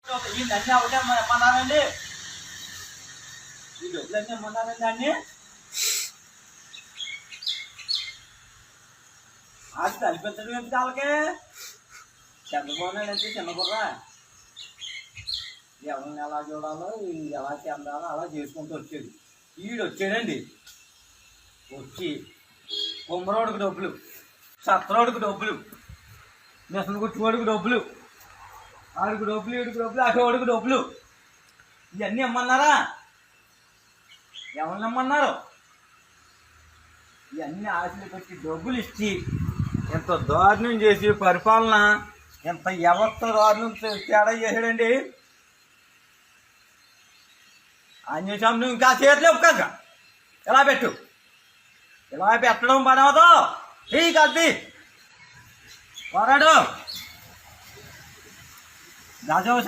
వీళ్ళన్నీ ఒకటే ఇమ్మన్నారండి, ఈ డబ్బులన్నీ ఇమ్మన్నారండి అన్ని అది తలిపించడం ఏంటి వాళ్ళకి? చంద్రబాబు నాయుడు అంటే చిన్న బుర్రా, ఎవరిని ఎలా చూడాలో ఎలా చెందాలో అలా చేసుకుంటూ వచ్చేది. ఈడు వచ్చాడండి, వచ్చి కుమ్మరోడికి డబ్బులు, సత్రోడికి డబ్బులు, మిషన్ కుట్టుకోడికి డబ్బులు, ఆడికి డబ్బులు, ఈడికి డబ్బులు, అటోడికి డబ్బులు, ఇవన్నీ ఇమ్మన్నారా? ఎవరిని ఇమ్మన్నారు? ఇవన్నీ ఆశలు పెట్టి డబ్బులు ఇచ్చి ఎంత దారుణం చేసి పరిపాలన ఎంత ఎవరితో దారుణం తేడా చేశాడండి. ఆంజనేయ స్వామి నువ్వు ఇంకా చేయట్లేవు కాక ఇలా పెట్టు, ఇలా పెట్టడం పని అవదు. ఈ కలిపి పోరాడు రాజవ